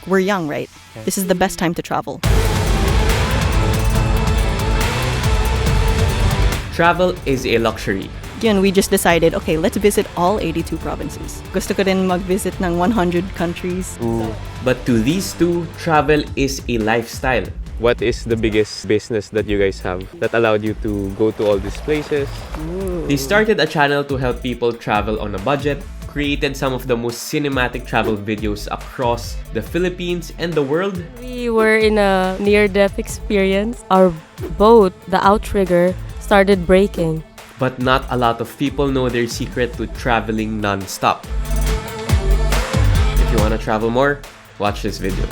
We're young, right? This is the best time to travel. Travel is a luxury. Yun, we just decided, okay, let's visit all 82 provinces. Gusto ko rin mag-visit ng 100 countries. But to these two, travel is a lifestyle. What is the biggest business that you guys have that allowed you to go to all these places? They started a channel to help people travel on a budget, created some of the most cinematic travel videos across the Philippines and the world. We were in a near-death experience. Our boat, the outrigger, started breaking. But not a lot of people know their secret to traveling non-stop. If you want to travel more, watch this video.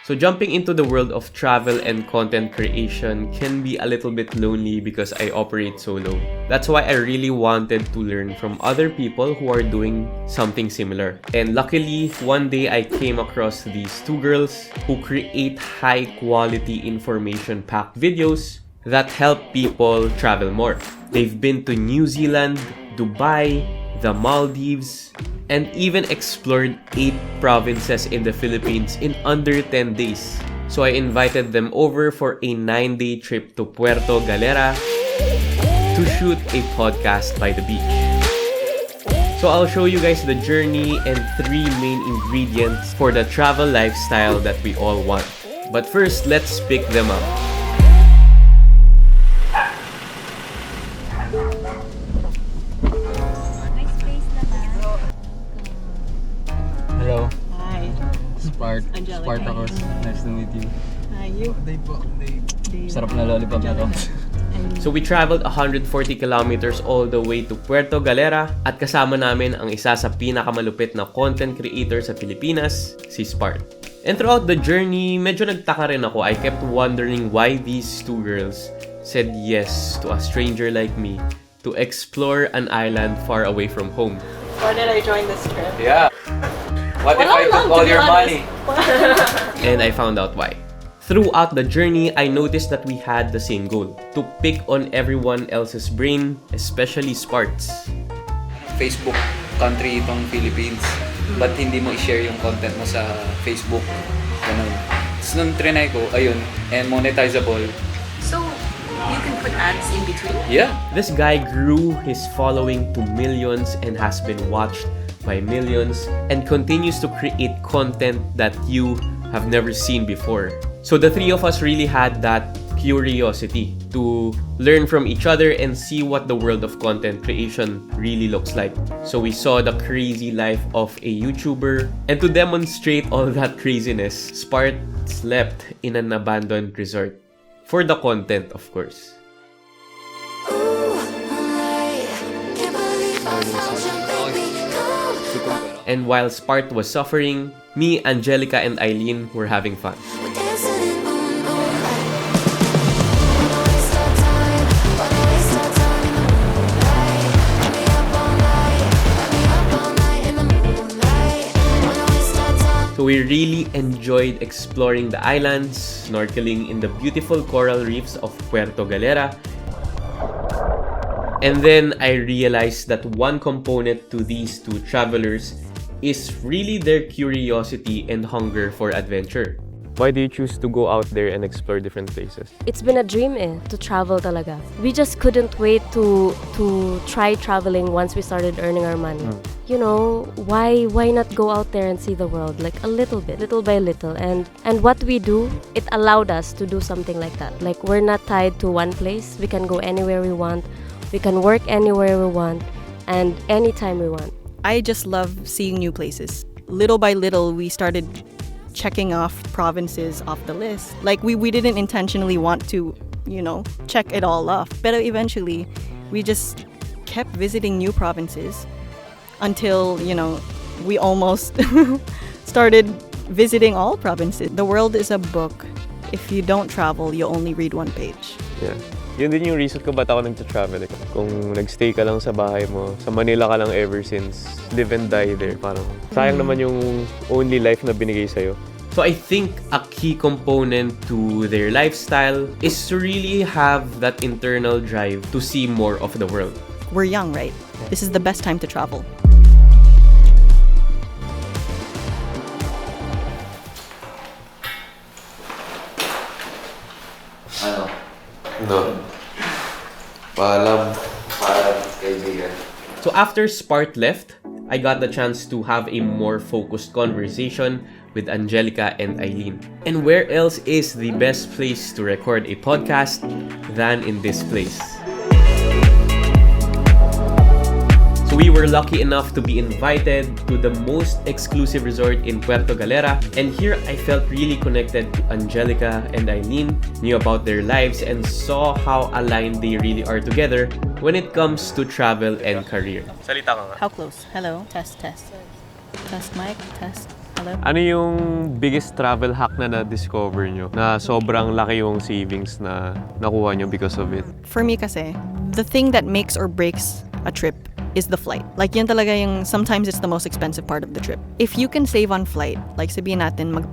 So jumping into the world of travel and content creation can be a little bit lonely because I operate solo. That's why I really wanted to learn from other people who are doing something similar. And luckily, one day I came across these two girls who create high quality information packed videos that help people travel more. They've been to New Zealand, Dubai, the Maldives, and even explored 8 provinces in the Philippines in under 10 days. So I invited them over for a 9-day trip to Puerto, Galera to shoot a podcast by the beach. So I'll show you guys the journey and 3 main ingredients for the travel lifestyle that we all want. But first, let's pick them up. Hello. Hi. Angelica. Spartacus. Nice to meet you. Hi, you. Sarap na lollipop na to. So we traveled 140 kilometers all the way to Puerto Galera at kasama namin ang isa sa pinakamalupit na content creator sa Pilipinas, si Spart. And throughout the journey, medyo nagtaka rin ako. I kept wondering why these two girls said yes to a stranger like me to explore an island far away from home. Why did I join this trip? Yeah. What if I took all your money? And I found out why. Throughout the journey, I noticed that we had the same goal, to pick on everyone else's brain, especially Spart's. Facebook country itong Philippines, but hindi mo i-share yung content mo sa Facebook. Ganun. Tapos nung trinay ko, ayun, and monetizable. So, you can put ads in between? Yeah. This guy grew his following to millions and has been watched by millions and continues to create content that you have never seen before. So the three of us really had that curiosity to learn from each other and see what the world of content creation really looks like. So we saw the crazy life of a YouTuber, and to demonstrate all that craziness, Spart slept in an abandoned resort. For the content, of course. And while Spart was suffering, me, Angelica, and Eileen were having fun. So we really enjoyed exploring the islands, snorkeling in the beautiful coral reefs of Puerto Galera. And then I realized that one component to these two travelers is really their curiosity and hunger for adventure. Why do you choose to go out there and explore different places? It's been a dream to travel talaga. We just couldn't wait to try traveling once we started earning our money. You know, why not go out there and see the world like a little bit, little by little, and what we do, it allowed us to do something like that. Like, we're not tied to one place. We can go anywhere we want. We can work anywhere we want and anytime we want. I just love seeing new places. Little by little, we started checking off provinces off the list. Like, we didn't intentionally want to, check it all off. But eventually, we just kept visiting new provinces until, we almost started visiting all provinces. The world is a book. If you don't travel, you only read one page. Yeah. Yun din yung reason ko ba't ako nagta-travel. Kung nagstay ka lang sa bahay mo, sa Manila ka lang ever since, live and die there. Parang sayang naman yung only life na binigay sa'yo. So I think a key component to their lifestyle is to really have that internal drive to see more of the world. We're young, right? This is the best time to travel. Paalam, kaibigan. So after Spart left, I got the chance to have a more focused conversation with Angelica and Eileen. And where else is the best place to record a podcast than in this place? So we were lucky enough to be invited to the most exclusive resort in Puerto Galera, and here I felt really connected to Angelica and Eileen, knew about their lives, and saw how aligned they really are together when it comes to travel and career. Salita ka nga. How close? Hello? Test, test. Test mic, test. Hello? Ano yung biggest travel hack na na-discover nyo na sobrang laki yung savings na nakuha nyo because of it? For me kasi, the thing that makes or breaks a trip is the flight. Like, yan talaga yung, sometimes it's the most expensive part of the trip. If you can save on flight, like sabihin natin,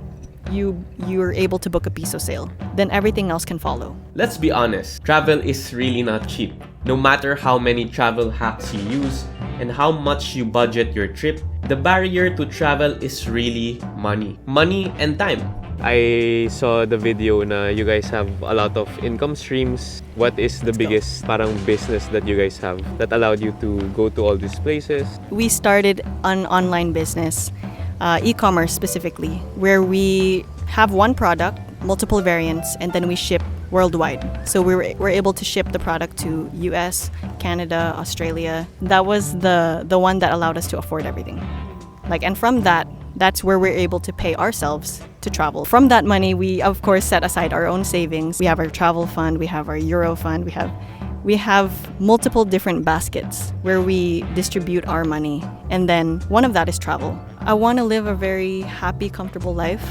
you're able to book a piso sale, then everything else can follow. Let's be honest, travel is really not cheap. No matter how many travel hacks you use and how much you budget your trip, the barrier to travel is really money. Money and time. I saw the video na you guys have a lot of income streams. What is the biggest parang business that you guys have that allowed you to go to all these places? We started an online business, e-commerce specifically, where we have one product, multiple variants, and then we ship worldwide. So we're able to ship the product to US, Canada, Australia. That was the one that allowed us to afford everything. Like, and from that's where we're able to pay ourselves to travel. From that money, we of course set aside our own savings. We have our travel fund, we have our Euro fund, we have multiple different baskets where we distribute our money. And then one of that is travel. I want to live a very happy, comfortable life,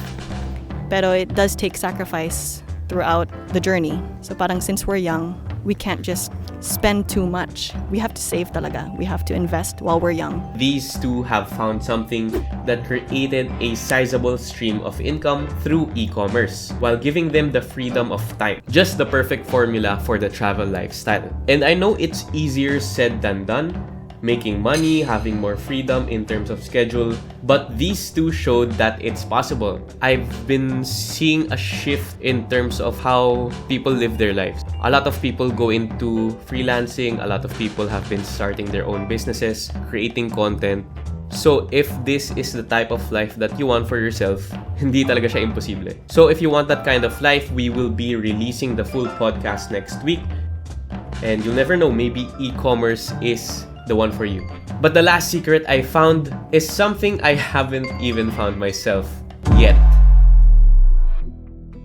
pero it does take sacrifice throughout the journey. So parang since we're young, we can't just spend too much. We have to save talaga. We have to invest while we're young. These two have found something that created a sizable stream of income through e-commerce while giving them the freedom of time. Just the perfect formula for the travel lifestyle. And I know it's easier said than done, making money, having more freedom in terms of schedule, but these two showed that it's possible. I've been seeing a shift in terms of how people live their lives. A lot of people go into freelancing, a lot of people have been starting their own businesses, creating content. So if this is the type of life that you want for yourself, hindi talaga siya imposible. So if you want that kind of life, we will be releasing the full podcast next week. And you'll never know, maybe e-commerce is the one for you. But the last secret I found is something I haven't even found myself yet.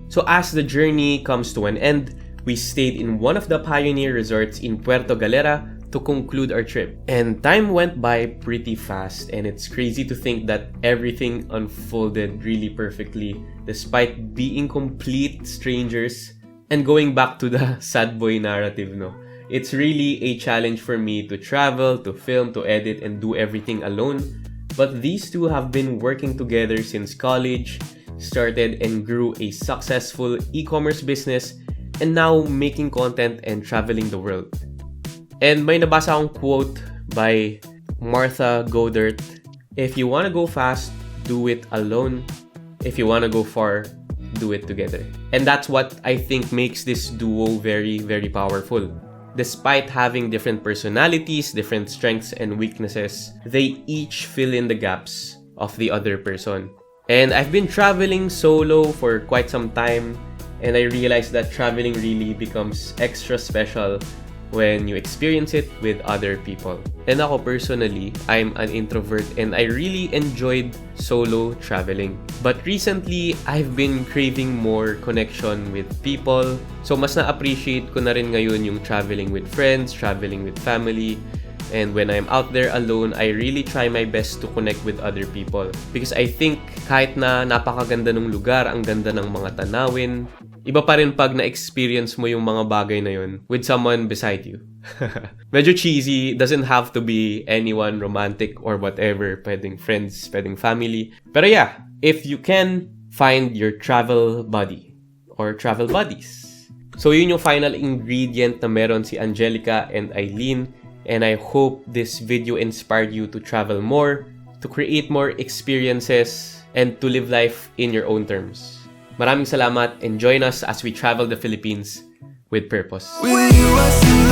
So as the journey comes to an end, we stayed in one of the pioneer resorts in Puerto Galera to conclude our trip. And time went by pretty fast, and it's crazy to think that everything unfolded really perfectly despite being complete strangers. And going back to the sad boy narrative, no? It's really a challenge for me to travel, to film, to edit, and do everything alone. But these two have been working together since college, started and grew a successful e-commerce business, and now making content and traveling the world. And may nabasa akong quote by Martha Godert: "If you want to go fast, do it alone. If you want to go far, do it together." And that's what I think makes this duo very, very powerful. Despite having different personalities, different strengths and weaknesses, they each fill in the gaps of the other person. And I've been traveling solo for quite some time, and I realized that traveling really becomes extra special when you experience it with other people. And ako personally, I'm an introvert and I really enjoyed solo traveling. But recently, I've been craving more connection with people. So mas na-appreciate ko na rin ngayon yung traveling with friends, traveling with family. And when I'm out there alone, I really try my best to connect with other people. Because I think kahit na napakaganda ng lugar, ang ganda ng mga tanawin, iba pa rin pag na-experience mo yung mga bagay na yun with someone beside you. Medyo cheesy, doesn't have to be anyone romantic or whatever. Pwedeng friends, pwedeng family. Pero yeah, if you can, find your travel buddy or travel buddies. So yun yung final ingredient na meron si Angelica and Eileen. And I hope this video inspired you to travel more, to create more experiences, and to live life in your own terms. Maraming salamat and join us as we travel the Philippines with purpose. With you, I see